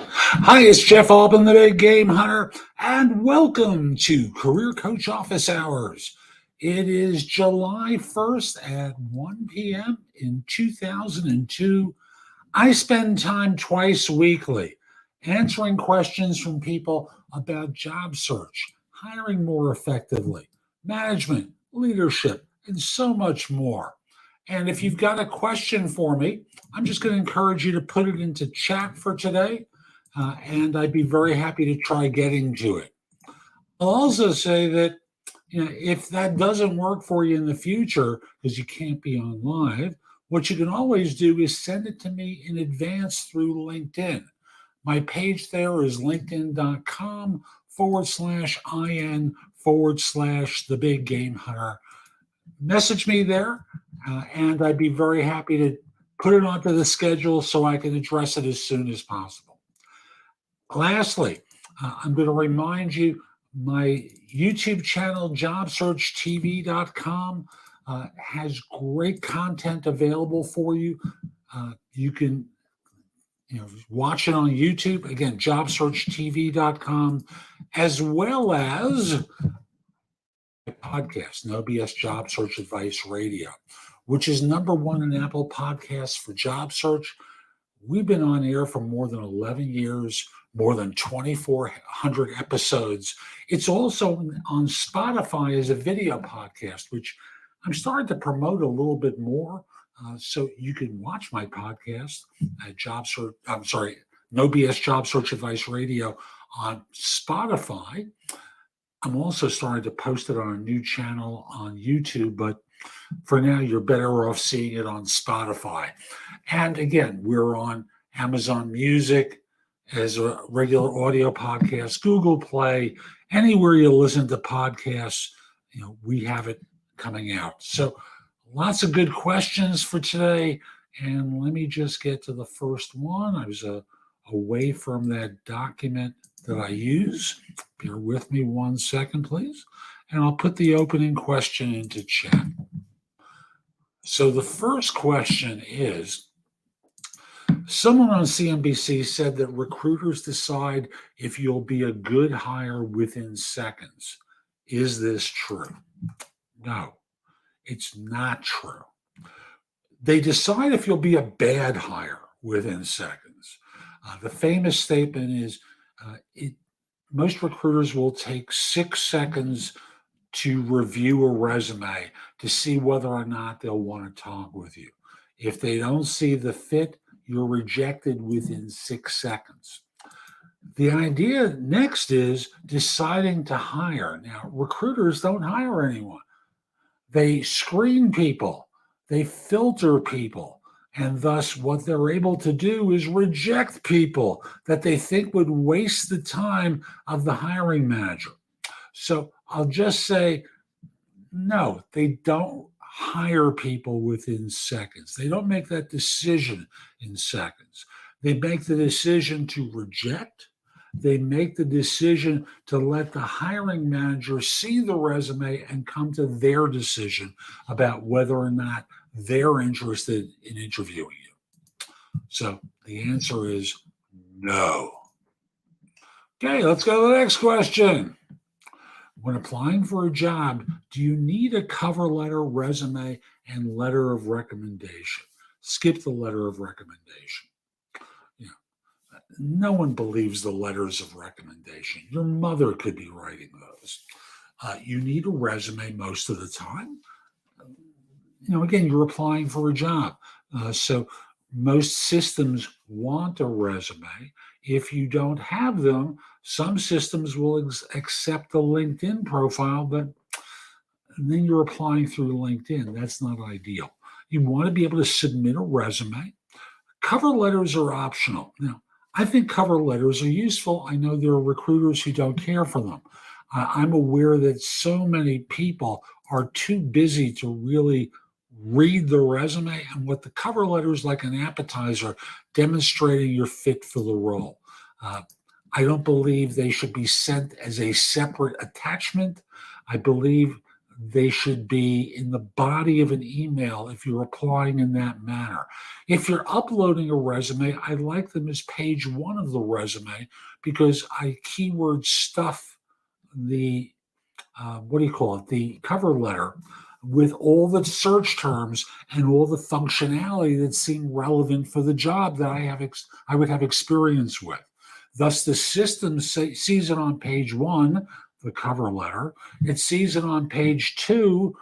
Hi, it's Jeff Albin, the Big Game Hunter, and welcome to Career Coach Office Hours. It is July 1st at 1 p.m. in 2002. I spend time twice weekly answering questions from people about job search, hiring more effectively, management, leadership, and so much more. And if you've got a question for me, I'm just going to encourage you to put it into chat for today, and I'd be very happy to try getting to it. I'll also say that if that doesn't work for you in the future because you can't be on live, what you can always do is send it to me in advance through LinkedIn. My page there is linkedin.com/IN/the Big Game Hunter. Message me there, and I'd be very happy to put it onto the schedule so I can address it as soon as possible. Lastly, I'm going to remind you my YouTube channel, jobsearchtv.com, has great content available for you. You can watch it on YouTube. Again, jobsearchtv.com, as well as my podcast, No BS Job Search Advice Radio, which is #1 in Apple Podcasts for job search. We've been on air for more than 11 years, more than 2,400 episodes. It's also on Spotify as a video podcast, which I'm starting to promote a little bit more. So you can watch my podcast at No BS Job Search Advice Radio on Spotify. I'm also starting to post it on a new channel on YouTube, but for now, you're better off seeing it on Spotify. And again, we're on Amazon Music as a regular audio podcast, Google Play, anywhere you listen to podcasts, we have it coming out. So lots of good questions for today. And let me just get to the first one. I was away from that document that I use. Bear with me 1 second, please. And I'll put the opening question into chat. So the first question is, someone on CNBC said that recruiters decide if you'll be a good hire within seconds. Is this true? No, it's not true. They decide if you'll be a bad hire within seconds. The famous statement is most recruiters will take 6 seconds to review a resume to see whether or not they'll want to talk with you. If they don't see the fit, you're rejected within 6 seconds. The idea next is deciding to hire. Now, recruiters don't hire anyone. They screen people, they filter people, and thus what they're able to do is reject people that they think would waste the time of the hiring manager. So I'll just say, no, they don't hire people within seconds. They don't make that decision in seconds. They make the decision to reject. They make the decision to let the hiring manager see the resume and come to their decision about whether or not they're interested in interviewing you. So the answer is no. Okay, let's go to the next question. When applying for a job, do you need a cover letter, resume, and letter of recommendation? Skip the letter of recommendation. No one believes the letters of recommendation. Your mother could be writing those. You need a resume most of the time. Again, you're applying for a job. So most systems want a resume. If you don't have them, some systems will accept a LinkedIn profile, but then you're applying through LinkedIn. That's not ideal. You want to be able to submit a resume. Cover letters are optional. Now, I think cover letters are useful. I know there are recruiters who don't care for them. I'm aware that so many people are too busy to really read the resume, and what the cover letter is like an appetizer demonstrating your fit for the role. I don't believe they should be sent as a separate attachment. I believe they should be in the body of an email if you're applying in that manner. If you're uploading a resume, I like them as page one of the resume because I keyword stuff the the cover letter with all the search terms and all the functionality that seem relevant for the job that I would have experience with. Thus, the system sees it on page one, the cover letter. It sees it on page two,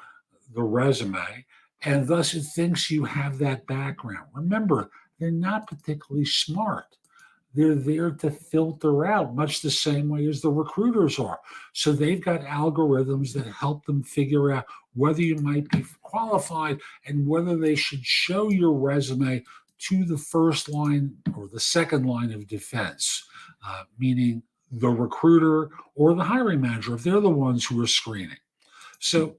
the resume, and thus it thinks you have that background. Remember, they're not particularly smart. They're there to filter out, much the same way as the recruiters are. So they've got algorithms that help them figure out whether you might be qualified and whether they should show your resume to the first line or the second line of defense, meaning the recruiter or the hiring manager, if they're the ones who are screening. So,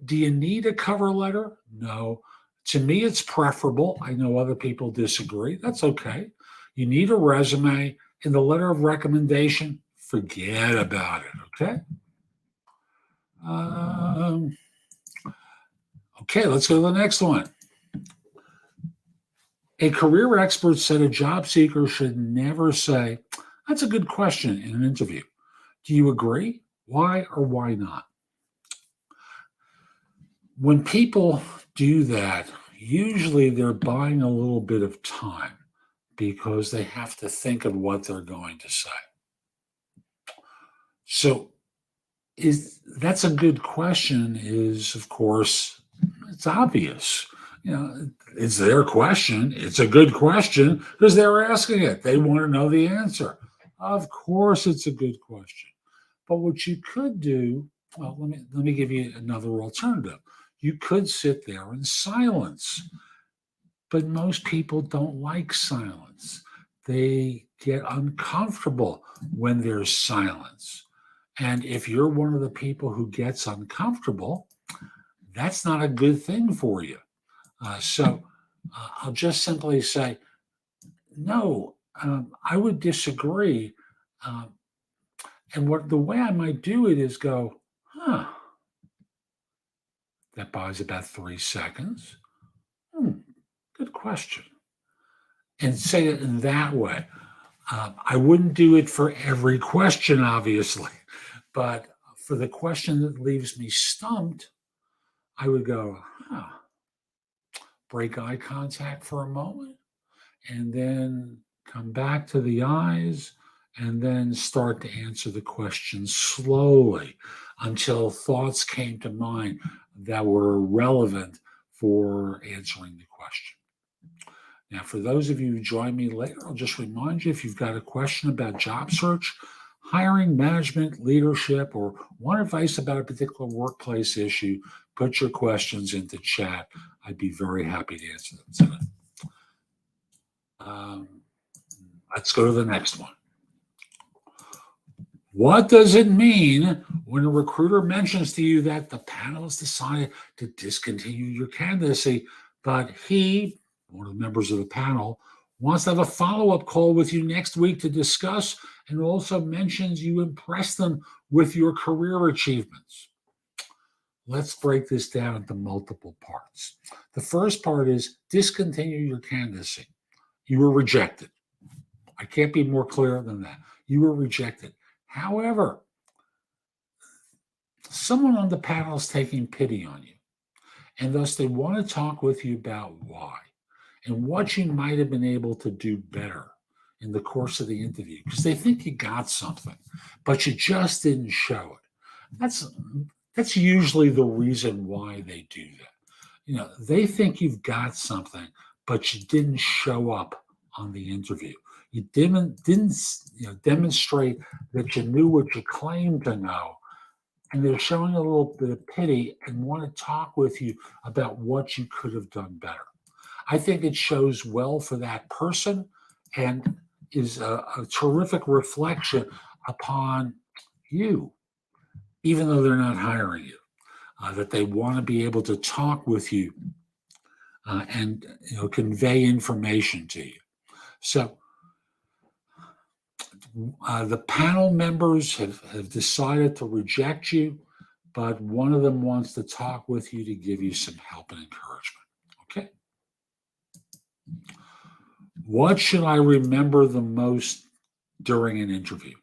do you need a cover letter? No. To me, it's preferable. I know other people disagree. That's okay. You need a resume. In the letter of recommendation, forget about it, okay? Okay, let's go to the next one. A career expert said a job seeker should never say, "That's a good question," in an interview. Do you agree? Why or why not? When people do that, usually they're buying a little bit of time because they have to think of what they're going to say. So that's a good question is, of course, it's obvious. It's their question. It's a good question because they're asking it. They want to know the answer. Of course, it's a good question. But what you could do, well, let me give you another alternative. You could sit there in silence. But most people don't like silence. They get uncomfortable when there's silence. And if you're one of the people who gets uncomfortable, that's not a good thing for you. So I'll just simply say, no, I would disagree. And the way I might do it is go, that buys about 3 seconds. Good question. And say it in that way. I wouldn't do it for every question, obviously, but for the question that leaves me stumped, I would go, break eye contact for a moment, and then come back to the eyes, and then start to answer the question slowly until thoughts came to mind that were relevant for answering the question. Now, for those of you who join me later, I'll just remind you, if you've got a question about job search, hiring, management, leadership, or want advice about a particular workplace issue, put your questions into chat. I'd be very happy to answer them today. Let's go to the next one. What does it mean when a recruiter mentions to you that the panel has decided to discontinue your candidacy, but he, one of the members of the panel, wants to have a follow-up call with you next week to discuss and also mentions you impressed them with your career achievements? Let's break this down into multiple parts. The first part is discontinue your candidacy. You were rejected. I can't be more clear than that. You were rejected. However, someone on the panel is taking pity on you, and thus they want to talk with you about why and what you might have been able to do better in the course of the interview, because they think you got something, but you just didn't show it. That's usually the reason why they do that. They think you've got something, but you didn't show up on the interview. You didn't demonstrate that you knew what you claimed to know, and they're showing a little bit of pity and want to talk with you about what you could have done better. I think it shows well for that person and is a terrific reflection upon you, even though they're not hiring you, that they want to be able to talk with you and convey information to you. So the panel members have decided to reject you. but one of them wants to talk with you to give you some help and encouragement. Okay. What should I remember the most during an interview?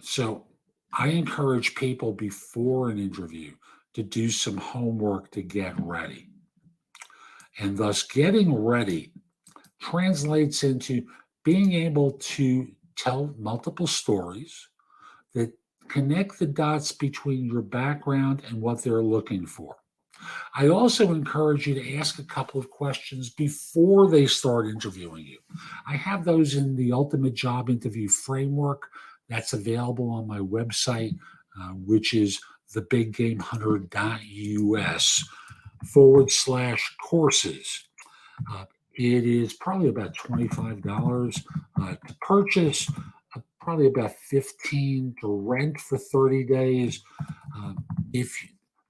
So I encourage people before an interview to do some homework to get ready. And thus, getting ready translates into being able to tell multiple stories that connect the dots between your background and what they're looking for. I also encourage you to ask a couple of questions before they start interviewing you. I have those in the Ultimate Job Interview Framework that's available on my website, which is thebiggamehunter.us/courses. It is probably about $25 to purchase, probably about $15 to rent for 30 days.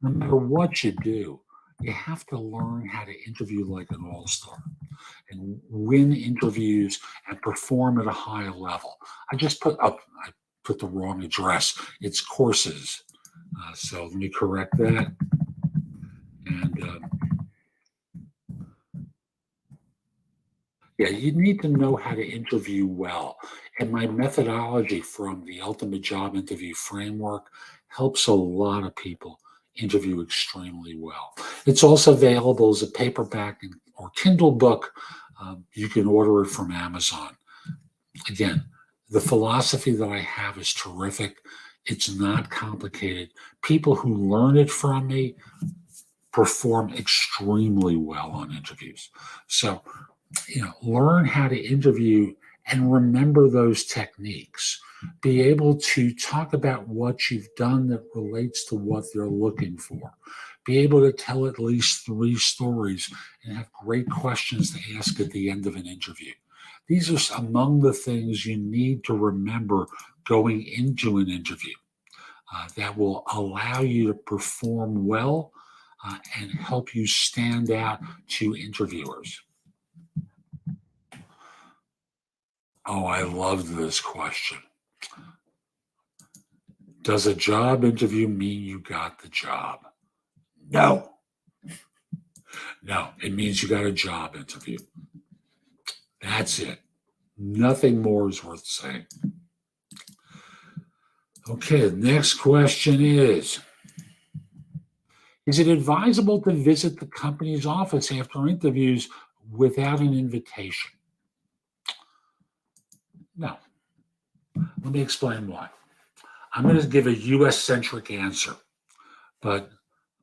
No matter what you do, you have to learn how to interview like an all-star and win interviews and perform at a high level. I put the wrong address. It's courses. So let me correct that. And you need to know how to interview well. And my methodology from the Ultimate Job Interview Framework helps a lot of people interview extremely well. It's also available as a paperback or Kindle book. You can order it from Amazon. Again, the philosophy that I have is terrific. It's not complicated. People who learn it from me perform extremely well on interviews. So, learn how to interview and remember those techniques. Be able to talk about what you've done that relates to what they're looking for. Be able to tell at least 3 stories and have great questions to ask at the end of an interview. These are among the things you need to remember going into an interview that will allow you to perform well and help you stand out to interviewers. Oh, I loved this question. Does a job interview mean you got the job? No. No, it means you got a job interview. That's it. Nothing more is worth saying. Okay, the next question is it advisable to visit the company's office after interviews without an invitation? No. Let me explain why. I'm going to give a U.S.-centric answer, but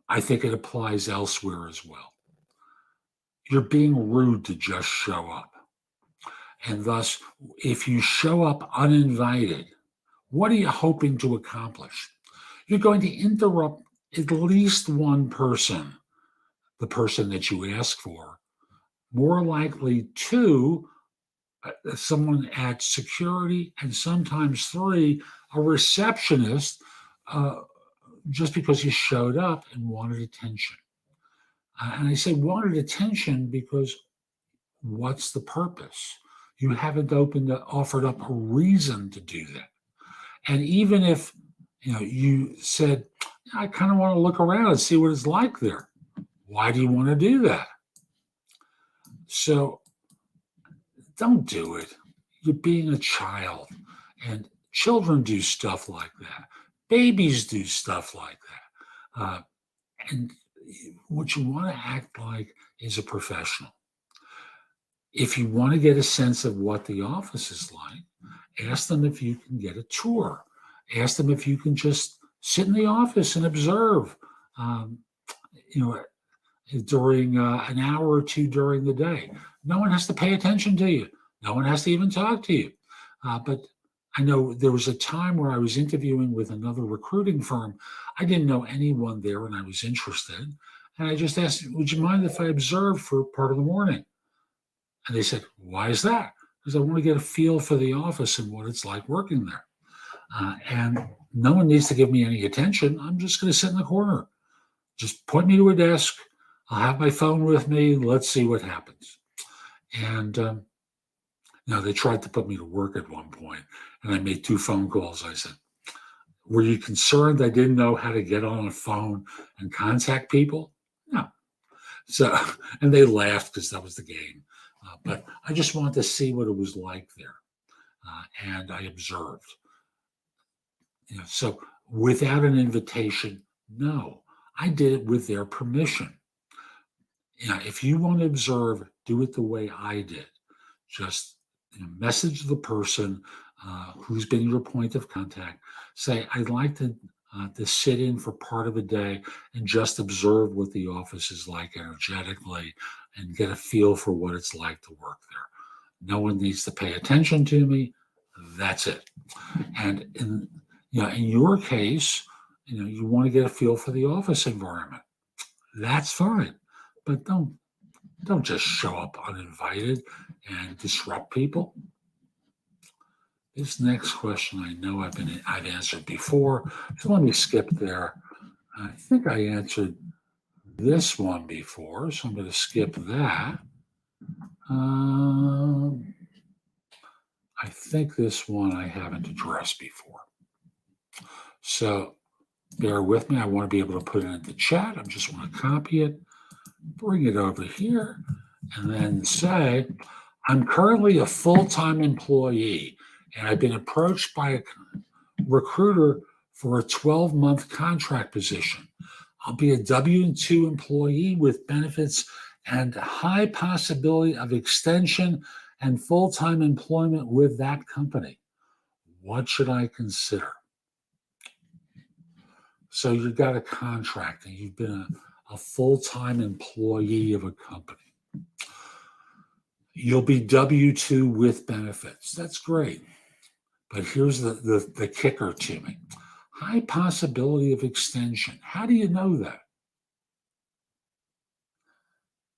I think it applies elsewhere as well. You're being rude to just show up. And thus, if you show up uninvited, what are you hoping to accomplish? You're going to interrupt at least one person, the person that you ask for, more likely 2, someone at security, and sometimes 3, a receptionist, just because you showed up and wanted attention. And I say wanted attention because what's the purpose? You haven't offered up a reason to do that. And even if you said, I kind of want to look around and see what it's like there. Why do you want to do that? So don't do it. You're being a child, and children do stuff like that. Babies do stuff like that. And what you want to act like is a professional. If you want to get a sense of what the office is like, ask them if you can get a tour. Ask them if you can just sit in the office and observe, during an hour or 2 during the day. No one has to pay attention to you. No one has to even talk to you. But I know there was a time where I was interviewing with another recruiting firm. I didn't know anyone there and I was interested. And I just asked, would you mind if I observed for part of the morning? And they said, why is that? Because I want to get a feel for the office and what it's like working there. And no one needs to give me any attention. I'm just going to sit in the corner. Just point me to a desk. I'll have my phone with me. Let's see what happens. And they tried to put me to work at one point, and I made 2 phone calls. I said, Were you concerned I didn't know how to get on a phone and contact people? No. So, and they laughed because that was the game. But I just wanted to see what it was like there. And I observed. So without an invitation, no. I did it with their permission. If you want to observe, do it the way I did. Just message the person who's been your point of contact. Say, I'd like to sit in for part of a day and just observe what the office is like energetically and get a feel for what it's like to work there. No one needs to pay attention to me. That's it. And in your case, you want to get a feel for the office environment. That's fine, but don't just show up uninvited and disrupt people. This next question I know I've answered before, so let me skip there. I think I answered this one before, so I'm going to skip that. I think this one I haven't addressed before. So bear with me. I want to be able to put it in the chat. I just want to copy it, bring it over here, and then say, I'm currently a full-time employee, and I've been approached by a recruiter for a 12-month contract position. I'll be a W-2 employee with benefits and high possibility of extension and full-time employment with that company. What should I consider? So you've got a contract and you've been a full-time employee of a company. You'll be W-2 with benefits. That's great. But here's the kicker to me. High possibility of extension. How do you know that?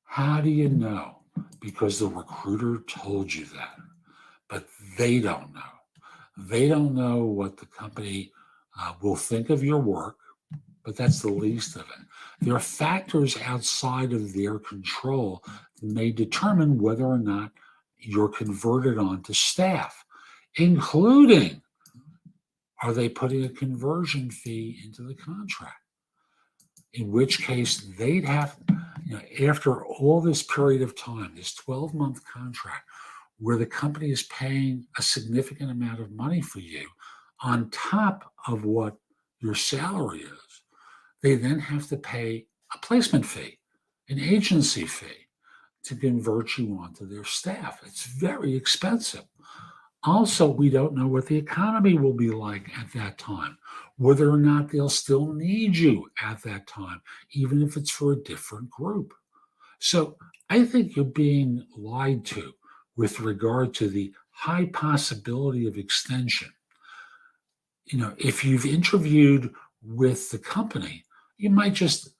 How do you know? Because the recruiter told you that. But they don't know. They don't know what the company will think of your work, but that's the least of it. There are factors outside of their control that may determine whether or not you're converted onto staff, including, are they putting a conversion fee into the contract? In which case they'd have, after all this period of time, this 12-month contract, where the company is paying a significant amount of money for you on top of what your salary is, they then have to pay a placement fee, an agency fee, to convert you onto their staff. It's very expensive. Also, we don't know what the economy will be like at that time, whether or not they'll still need you at that time, even if it's for a different group. So I think you're being lied to with regard to the high possibility of extension. If you've interviewed with the company, you might just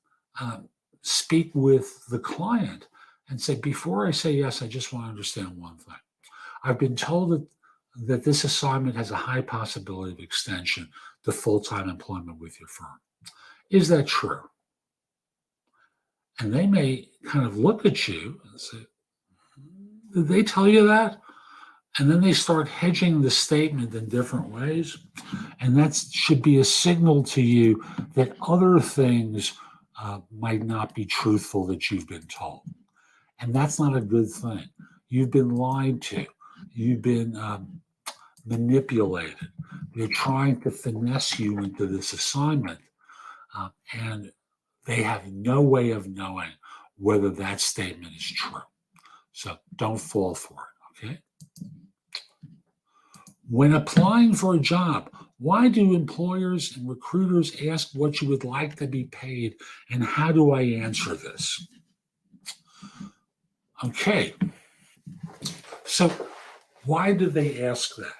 speak with the client and say, before I say yes, I just want to understand one thing. I've been told that this assignment has a high possibility of extension to full-time employment with your firm. Is that true? And they may kind of look at you and say, did they tell you that? And then they start hedging the statement in different ways. And that should be a signal to you that other things might not be truthful that you've been told. And that's not a good thing. You've been lied to. You've been manipulated. They're trying to finesse you into this assignment. And they have no way of knowing whether that statement is true. So don't fall for it, okay? When applying for a job, why do employers and recruiters ask what you would like to be paid, and how do I answer this? Okay, so why do they ask that?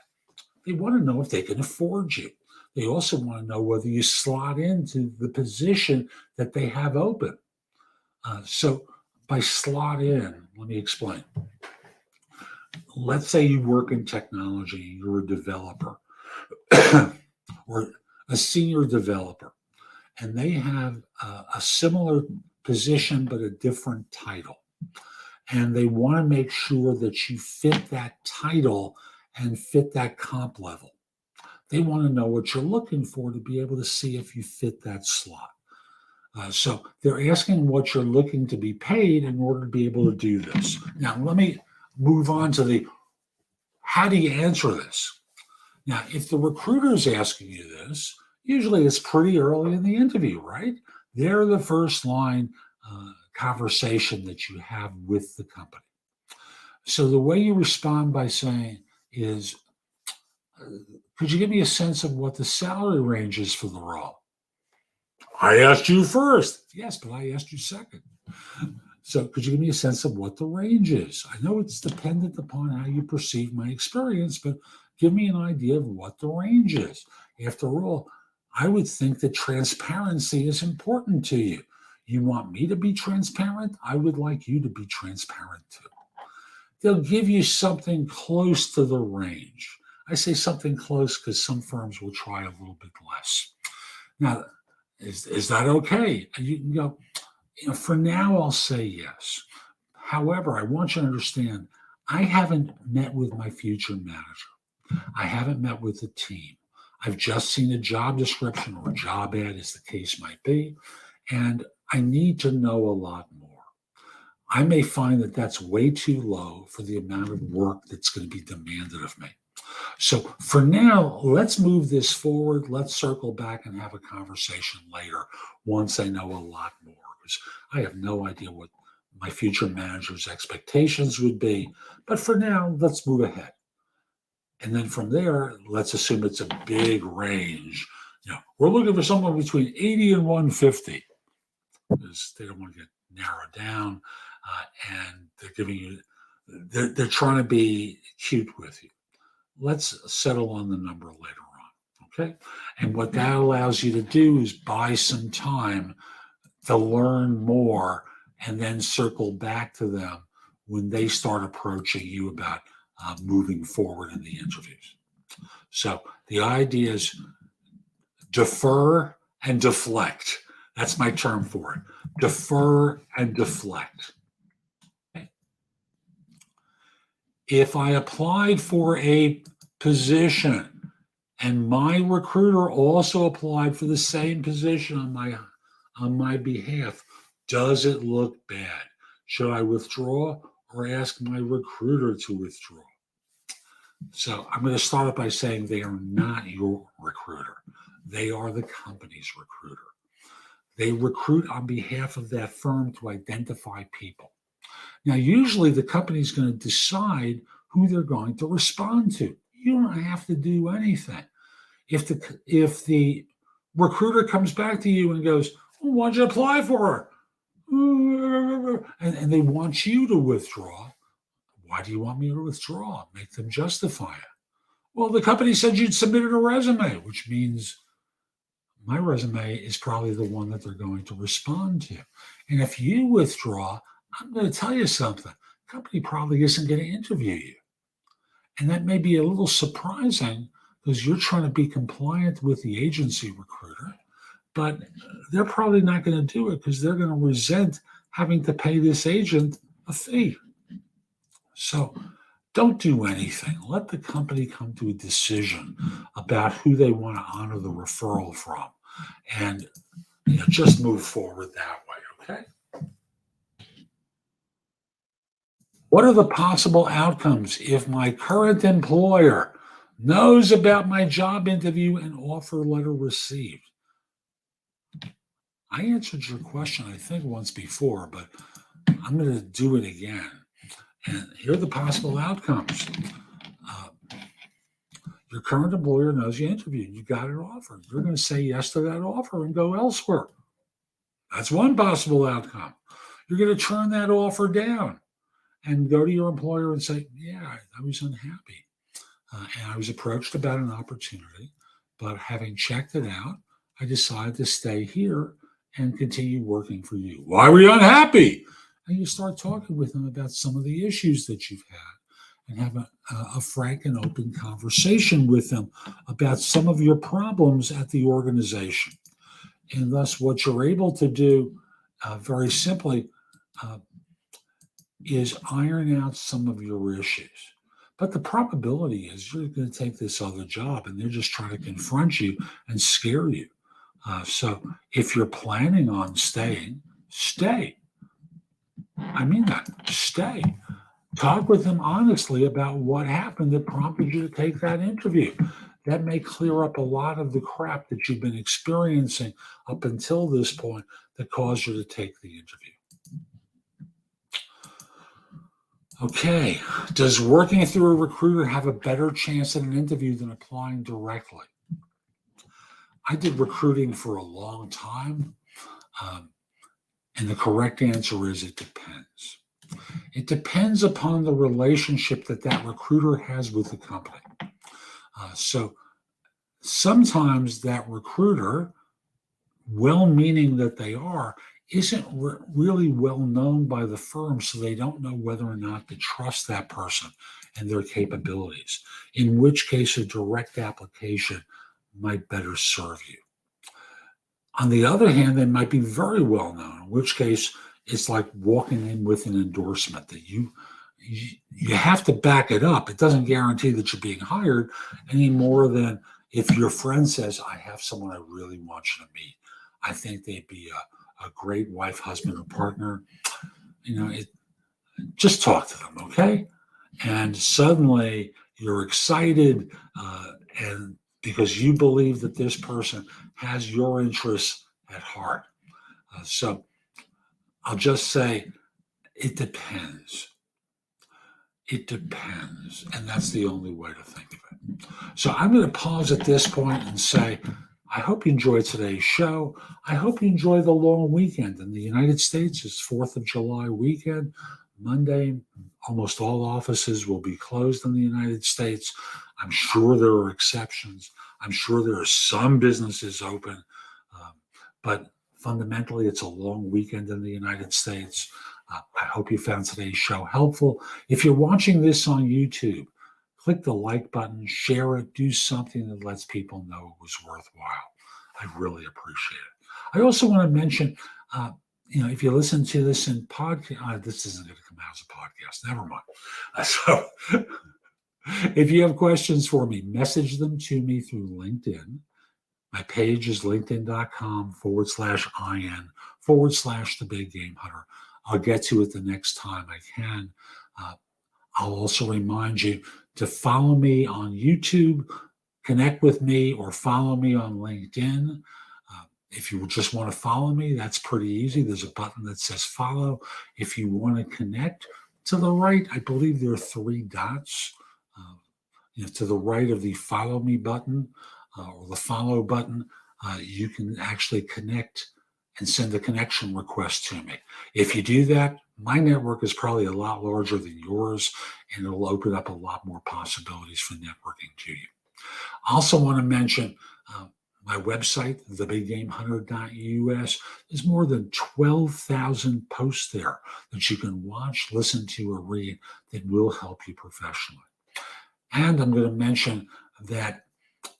They want to know if they can afford you. They also want to know whether you slot into the position that they have open. So by slot in, let me explain. Let's say you work in technology, you're a developer or a senior developer, and they have a similar position but a different title. And they want to make sure that you fit that title and fit that comp level. They want to know what you're looking for to be able to see if you fit that slot. So they're asking what you're looking to be paid in order to be able to do this. Now, let me move on to the how do you answer this? Now, if the recruiter is asking you this, usually it's pretty early in the interview, right? They're the first line conversation that you have with the company. So the way you respond by saying is, could you give me a sense of what the salary range is for the role? I asked you first. Yes, but I asked you second. So could you give me a sense of what the range is? I know it's dependent upon how you perceive my experience, but give me an idea of what the range is. After all, I would think that transparency is important to you. You want me to be transparent? I would like you to be transparent too. They'll give you something close to the range. I say something close because some firms will try a little bit less. Now, is that okay? You can go, for now, I'll say yes. However, I want you to understand, I haven't met with my future manager. I haven't met with the team. I've just seen a job description or a job ad, as the case might be, and I need to know a lot more. I may find that that's way too low for the amount of work that's going to be demanded of me. So for now, let's move this forward. Let's circle back and have a conversation later once I know a lot more, because I have no idea what my future manager's expectations would be. But for now, let's move ahead. And then from there, let's assume it's a big range. We're looking for someone between 80 and 150, because they don't want to get narrowed down, and they're giving you, they're trying to be cute with you. Let's settle on the number later on, okay? And what that allows you to do is buy some time to learn more and then circle back to them when they start approaching you about moving forward in the interviews. So the idea is defer and deflect. That's my term for it. Defer and deflect. If I applied for a position and my recruiter also applied for the same position on my behalf, does it look bad? Should I withdraw or ask my recruiter to withdraw? So I'm going to start off by saying they are not your recruiter. They are the company's recruiter. They recruit on behalf of that firm to identify people. Now, usually the company's going to decide who they're going to respond to. You don't have to do anything. If the recruiter comes back to you and goes, well, why'd you apply for her? And they want you to withdraw. Why do you want me to withdraw? Make them justify it. Well, the company said you'd submitted a resume, which means my resume is probably the one that they're going to respond to. And if you withdraw, I'm going to tell you something. The company probably isn't going to interview you. And that may be a little surprising because you're trying to be compliant with the agency recruiter, but they're probably not going to do it because they're going to resent having to pay this agent a fee. So don't do anything. Let the company come to a decision about who they want to honor the referral from, and just move forward that way, okay? What are the possible outcomes if my current employer knows about my job interview and offer letter received? I answered your question, I think, once before, but I'm going to do it again. And here are the possible outcomes. Your current employer knows you interviewed. You got an offer. You're going to say yes to that offer and go elsewhere. That's one possible outcome. You're going to turn that offer down and go to your employer and say, yeah, I was unhappy. And I was approached about an opportunity, but having checked it out, I decided to stay here and continue working for you. Why were you unhappy? And you start talking with them about some of the issues that you've had and have a frank and open conversation with them about some of your problems at the organization. And thus, what you're able to do very simply is iron out some of your issues. But the probability is you're going to take this other job and they're just trying to confront you and scare you. So if you're planning on staying, stay. I mean that. Stay. Talk with them honestly about what happened that prompted you to take that interview. That may clear up a lot of the crap that you've been experiencing up until this point that caused you to take the interview. Okay, does working through a recruiter have a better chance at an interview than applying directly? I did recruiting for a long time, and the correct answer is it depends. It depends upon the relationship that recruiter has with the company. So sometimes that recruiter, well-meaning that they are, isn't really well known by the firm, so they don't know whether or not to trust that person and their capabilities, in which case a direct application might better serve you. On the other hand, they might be very well known, in which case it's like walking in with an endorsement that you have to back it up. It doesn't guarantee that you're being hired any more than if your friend says, I have someone I really want you to meet. I think they'd be a great wife, husband, or partner. Just talk to them, okay? And suddenly you're excited, and because you believe that this person has your interests at heart. So I'll just say it depends. It depends. And that's the only way to think of it. So I'm going to pause at this point and say, I hope you enjoyed today's show. I hope you enjoy the long weekend. In the United States, it's 4th of July weekend. Monday, almost all offices will be closed in the United States. I'm sure there are exceptions. I'm sure there are some businesses open. But fundamentally, it's a long weekend in the United States. I hope you found today's show helpful. If you're watching this on YouTube, click the like button, share it, do something that lets people know it was worthwhile. I really appreciate it. I also want to mention, if you listen to this in podcast, this isn't going to come out as a podcast. Never mind. So if you have questions for me, message them to me through LinkedIn. My page is linkedin.com/IN/The Big Game Hunter. I'll get to it the next time I can. I'll also remind you to follow me on YouTube, connect with me, or follow me on LinkedIn. If you just want to follow me, that's pretty easy. There's a button that says follow. If you want to connect, to the right, I believe there are 3 dots. To the right of the follow me button or the follow button, you can actually connect and send a connection request to me. If you do that, my network is probably a lot larger than yours, and it'll open up a lot more possibilities for networking to you. I also want to mention my website, thebiggamehunter.us. There's more than 12,000 posts there that you can watch, listen to, or read that will help you professionally. And I'm going to mention that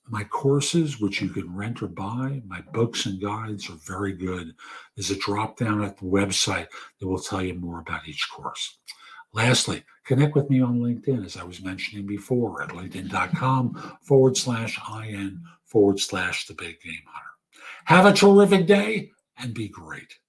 my courses, which you can rent or buy, my books and guides are very good. There's a drop down at the website that will tell you more about each course. Lastly, connect with me on LinkedIn, as I was mentioning before, at linkedin.com/IN/The Big Game Hunter. Have a terrific day and be great.